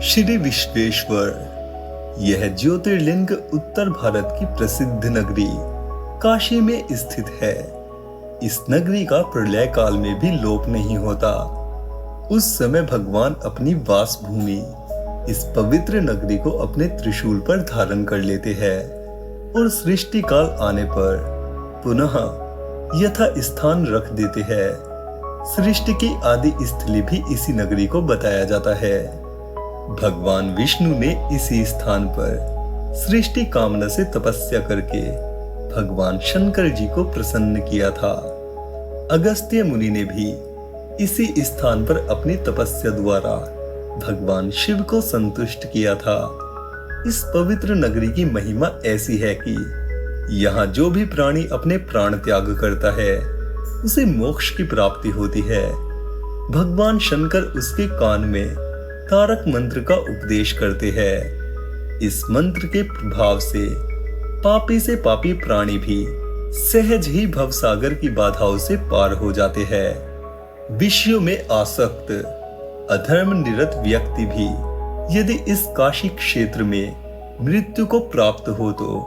श्री विश्वेश्वर यह ज्योतिर्लिंग उत्तर भारत की प्रसिद्ध नगरी काशी में स्थित है। इस नगरी का प्रलय काल में भी लोप नहीं होता। उस समय भगवान अपनी वास भूमि इस पवित्र नगरी को अपने त्रिशूल पर धारण कर लेते हैं और सृष्टि काल आने पर पुनः यथा स्थान रख देते हैं। सृष्टि की आदि स्थली भी इसी नगरी को बताया जाता है। भगवान विष्णु ने इसी स्थान पर सृष्टि कामना से तपस्या करके भगवान शंकर जी को प्रसन्न किया था। अगस्त्य मुनि ने भी इसी स्थान पर अपनी तपस्या द्वारा भगवान शिव को संतुष्ट किया था। इस पवित्र नगरी की महिमा ऐसी है कि यहाँ जो भी प्राणी अपने प्राण त्याग करता है उसे मोक्ष की प्राप्ति होती है। भगवान शंकर उसके कान में तारक मंत्र का उपदेश करते हैं। इस मंत्र के प्रभाव से पापी प्राणी भी सहज ही भवसागर की बाधाओं से पार हो जाते हैं। विषयों में आसक्त अधर्म निरत व्यक्ति भी यदि इस काशी क्षेत्र में मृत्यु को प्राप्त हो तो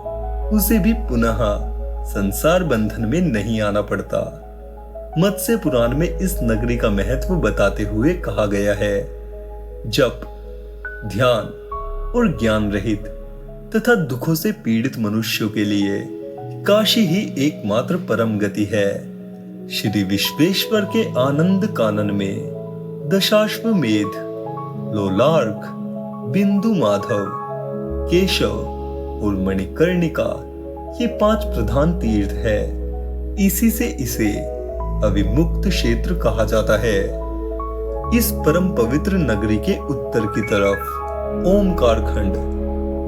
उसे भी पुनः संसार बंधन में नहीं आना पड़ता। मत्स्य पुराण में इस नगरी का महत्व बताते हुए कहा गया है, जप, ध्यान और ज्ञान रहित तथा दुखों से पीड़ित मनुष्यों के लिए काशी ही एकमात्र परम गति है। श्री विश्वेश्वर के आनंद कानन में दशाश्वमेध, लोलार्क, बिंदु माधव, केशव और मणिकर्णिका ये 5 प्रधान तीर्थ है। इसी से इसे अविमुक्त क्षेत्र कहा जाता है। इस परम पवित्र नगरी के उत्तर की तरफ ओमकार खंड,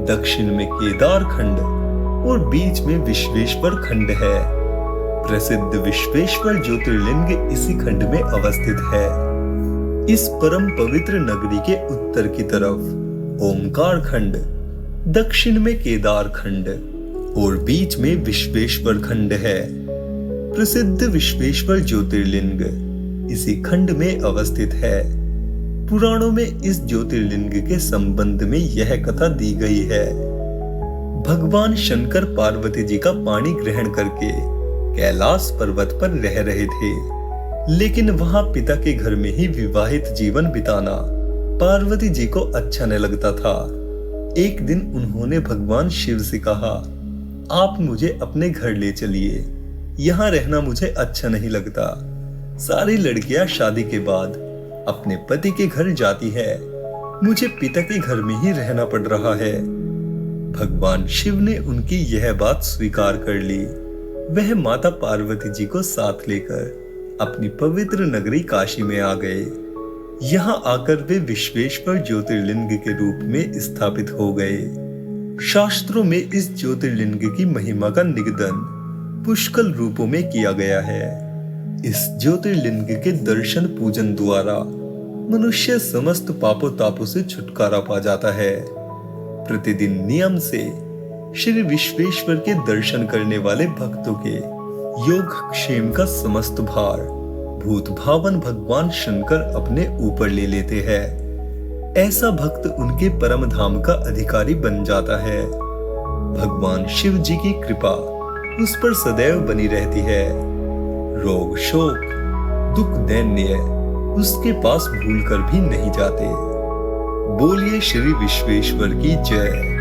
दक्षिण में केदार खंड और बीच में विश्वेश्वर खंड है। प्रसिद्ध विश्वेश्वर ज्योतिर्लिंग इसी खंड में अवस्थित है। इस परम पवित्र नगरी के उत्तर की तरफ ओमकार खंड, दक्षिण में केदार खंड और बीच में विश्वेश्वर खंड है। प्रसिद्ध विश्वेश्वर ज्योतिर्लिंग इसी खंड में अवस्थित है। पुराणों में इस ज्योतिर्लिंग के संबंध में यह कथा दी गई है। भगवान शंकर पार्वती जी का पाणी ग्रहण करके कैलाश पर्वत पर रह रहे थे, लेकिन वहां पिता के घर में ही विवाहित जीवन बिताना पार्वती जी को अच्छा न लगता था। एक दिन उन्होंने भगवान शिव से कहा, आप मुझे अपने घर ले चलिए, यहाँ रहना मुझे अच्छा नहीं लगता। सारी लड़कियां शादी के बाद अपने पति के घर जाती है, मुझे पिता के घर में ही रहना पड़ रहा है। भगवान शिव ने उनकी यह बात स्वीकार कर ली। वह माता पार्वती जी को साथ लेकर अपनी पवित्र नगरी काशी में आ गए। यहाँ आकर वे विश्वेश्वर ज्योतिर्लिंग के रूप में स्थापित हो गए। शास्त्रों में इस ज्योतिर्लिंग की महिमा का निगदन पुष्कल रूपों में किया गया है। इस ज्योतिर्लिंग के दर्शन पूजन द्वारा मनुष्य समस्त पापों तापों से छुटकारा पा जाता है। प्रतिदिन नियम से श्री विश्वेश्वर के दर्शन करने वाले भक्तों के योग क्षेम का समस्त भार भूत भावन भगवान शंकर अपने ऊपर ले लेते हैं। ऐसा भक्त उनके परम धाम का अधिकारी बन जाता है। भगवान शिव जी की कृपा उस पर सदैव बनी रहती है। रोग शोक दुख दैन्य उसके पास भूल कर भी नहीं जाते। बोलिए श्री विश्वेश्वर की जय।